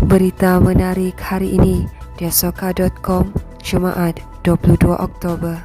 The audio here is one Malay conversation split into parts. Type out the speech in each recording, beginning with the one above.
Berita menarik hari ini di asoka.com, Jumaat 22 Oktober.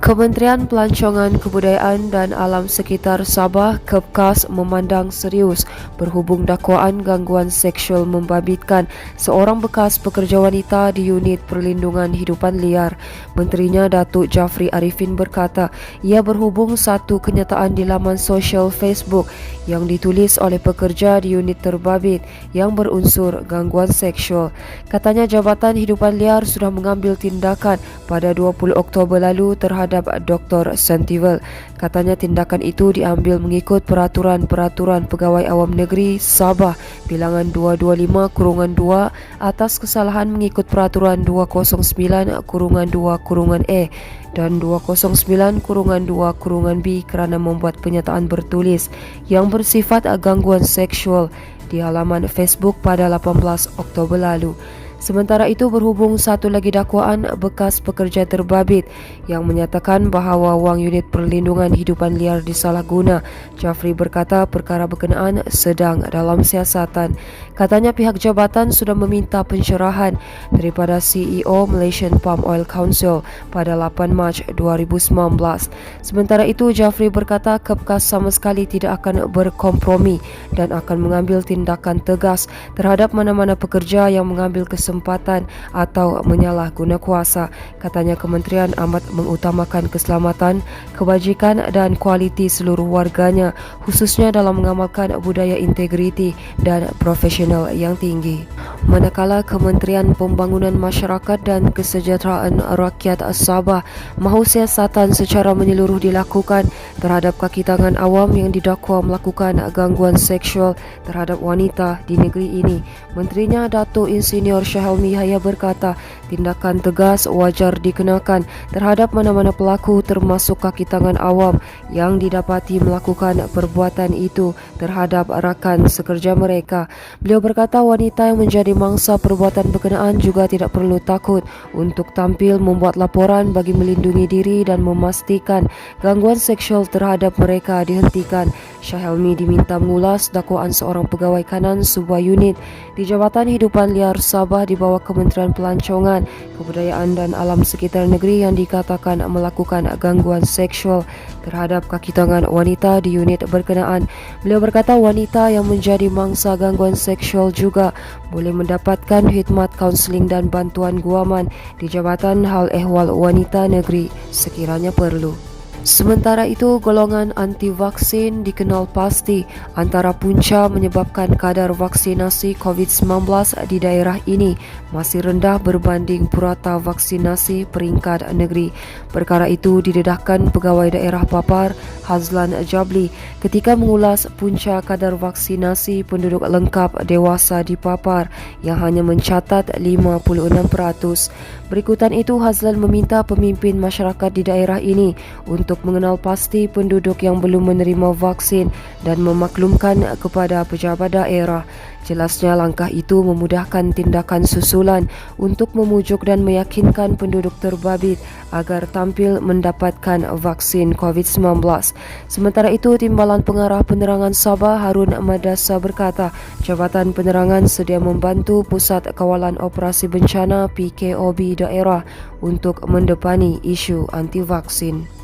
Kementerian Pelancongan Kebudayaan dan Alam Sekitar Sabah (KEPKAS) memandang serius berhubung dakwaan gangguan seksual membabitkan seorang bekas pekerja wanita di Unit Perlindungan Hidupan Liar. Menterinya Datuk Jafri Arifin berkata ia berhubung satu kenyataan di laman sosial Facebook yang ditulis oleh pekerja di unit terbabit yang berunsur gangguan seksual. Katanya Jabatan Hidupan Liar sudah mengambil tindakan pada 20 Oktober lalu terhadap Dr. Sentivel. Katanya tindakan itu diambil mengikut Peraturan Pegawai Awam Negeri Sabah bilangan 225/2 atas kesalahan mengikut Peraturan 209/2/E dan 209/2/B kerana membuat pernyataan bertulis yang bersifat gangguan seksual di halaman Facebook pada 18 Oktober lalu. Sementara itu, berhubung satu lagi dakwaan bekas pekerja terbabit yang menyatakan bahawa wang unit perlindungan hidupan liar disalahguna, Jafri berkata perkara berkenaan sedang dalam siasatan. Katanya pihak jabatan sudah meminta pencerahan daripada CEO Malaysian Palm Oil Council pada 8 Mac 2019. Sementara itu, Jafri berkata KEPKAS sama sekali tidak akan berkompromi dan akan mengambil tindakan tegas terhadap mana-mana pekerja yang mengambil kesempatan atau menyalahguna kuasa. Katanya kementerian amat mengutamakan keselamatan, kebajikan dan kualiti seluruh warganya, khususnya dalam mengamalkan budaya integriti dan profesional yang tinggi. Manakala Kementerian Pembangunan Masyarakat dan Kesejahteraan Rakyat Sabah mahu siasatan secara menyeluruh dilakukan terhadap kaki tangan awam yang didakwa melakukan gangguan seksual terhadap wanita di negeri ini. Menterinya Datuk Insinyur Syahelmi Yahya berkata tindakan tegas wajar dikenakan terhadap mana-mana pelaku termasuk kaki tangan awam yang didapati melakukan perbuatan itu terhadap rakan sekerja mereka. Beliau berkata wanita yang menjadi mangsa perbuatan berkenaan juga tidak perlu takut untuk tampil membuat laporan bagi melindungi diri dan memastikan gangguan seksual terhadap mereka dihentikan. Syahelmi diminta mengulas dakwaan seorang pegawai kanan sebuah unit di Jabatan Hidupan Liar Sabah di bawah Kementerian Pelancongan, Kebudayaan dan Alam Sekitar Negeri yang dikatakan melakukan gangguan seksual terhadap kaki tangan wanita di unit berkenaan. Beliau berkata wanita yang menjadi mangsa gangguan seksual juga boleh mendapatkan khidmat kaunseling dan bantuan guaman di Jabatan Hal Ehwal Wanita Negeri sekiranya perlu. Sementara itu, golongan anti-vaksin dikenal pasti antara punca menyebabkan kadar vaksinasi COVID-19 di daerah ini masih rendah berbanding purata vaksinasi peringkat negeri. Perkara itu didedahkan Pegawai Daerah Papar Hazlan Jabli ketika mengulas punca kadar vaksinasi penduduk lengkap dewasa di Papar yang hanya mencatat 56%. Berikutan itu, Hazlan meminta pemimpin masyarakat di daerah ini untuk mengenal pasti penduduk yang belum menerima vaksin dan memaklumkan kepada pejabat daerah. Jelasnya langkah itu memudahkan tindakan susulan untuk memujuk dan meyakinkan penduduk terbabit agar tampil mendapatkan vaksin COVID-19. Sementara itu, Timbalan Pengarah Penerangan Sabah Harun Madasa berkata Jabatan Penerangan sedia membantu Pusat Kawalan Operasi Bencana PKOB daerah untuk mendepani isu anti-vaksin.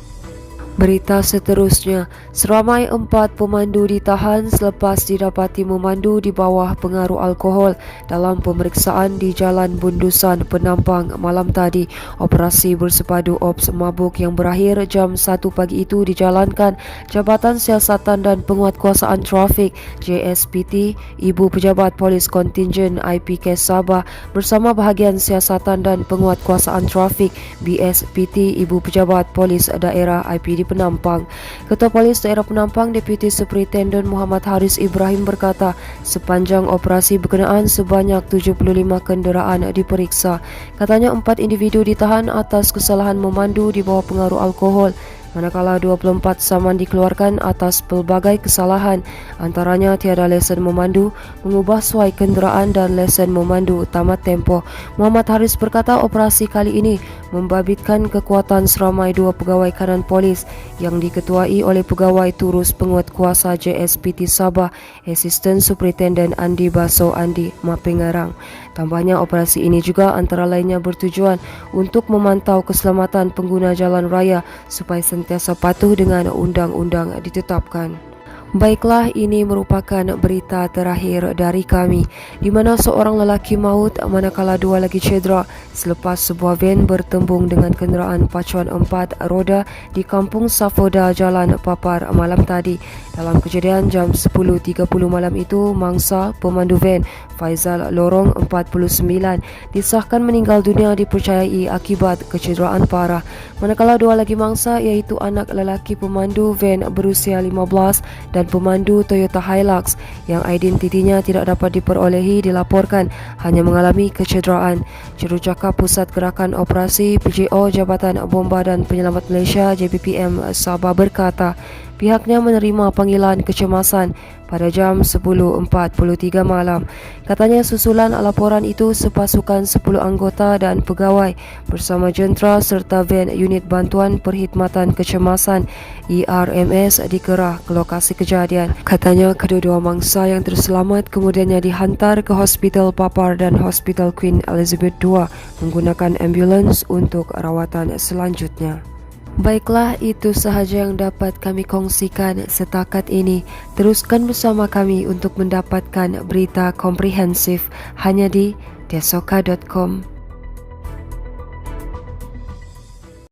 Berita seterusnya, seramai 4 pemandu ditahan selepas didapati memandu di bawah pengaruh alkohol dalam pemeriksaan di Jalan Bundusan Penampang malam tadi. Operasi bersepadu Ops Mabuk yang berakhir jam 1 pagi itu dijalankan Jabatan Siasatan dan Penguatkuasaan Trafik JSPT, Ibu Pejabat Polis Kontingen IPK Sabah bersama Bahagian Siasatan dan Penguatkuasaan Trafik BSPT, Ibu Pejabat Polis Daerah IPD Penampang. Ketua Polis Daerah Penampang Deputi Superintendent Muhammad Haris Ibrahim berkata sepanjang operasi berkenaan sebanyak 75 kenderaan diperiksa. Katanya 4 individu ditahan atas kesalahan memandu di bawah pengaruh alkohol, manakala 24 saman dikeluarkan atas pelbagai kesalahan, antaranya tiada lesen memandu, mengubah suai kenderaan dan lesen memandu tamat tempoh. Muhammad Haris berkata operasi kali ini membabitkan kekuatan seramai 2 pegawai kanan polis yang diketuai oleh Pegawai Turus Penguatkuasa JSPT Sabah, Assistant Superintendent Andi Baso Andi Mapingarang. Tambahnya, operasi ini juga antara lainnya bertujuan untuk memantau keselamatan pengguna jalan raya supaya sentiasa patuh dengan undang-undang ditetapkan. Baiklah, ini merupakan berita terakhir dari kami, di mana seorang lelaki maut manakala 2 lagi cedera selepas sebuah van bertembung dengan kenderaan pacuan 4 roda di Kampung Safoda, Jalan Papar malam tadi. Dalam kejadian jam 10.30 malam itu, mangsa pemandu van Faizal Lorong 49 disahkan meninggal dunia dipercayai akibat kecederaan parah, manakala 2 lagi mangsa iaitu anak lelaki pemandu van berusia 15 dan pemandu Toyota Hilux yang identitinya tidak dapat diperolehi dilaporkan hanya mengalami kecederaan. Jurucakap Pusat Gerakan Operasi PJO Jabatan Bomba dan Penyelamat Malaysia JBPM Sabah berkata, pihaknya menerima panggilan kecemasan pada jam 10.43 malam. Katanya susulan laporan itu sepasukan 10 anggota dan pegawai bersama jentera serta van unit bantuan perkhidmatan kecemasan ERMS dikerah ke lokasi kejadian. Katanya kedua-dua mangsa yang terselamat kemudiannya dihantar ke Hospital Papar dan Hospital Queen Elizabeth II menggunakan ambulans untuk rawatan selanjutnya. Baiklah, itu sahaja yang dapat kami kongsikan setakat ini. Teruskan bersama kami untuk mendapatkan berita komprehensif hanya di desoka.com.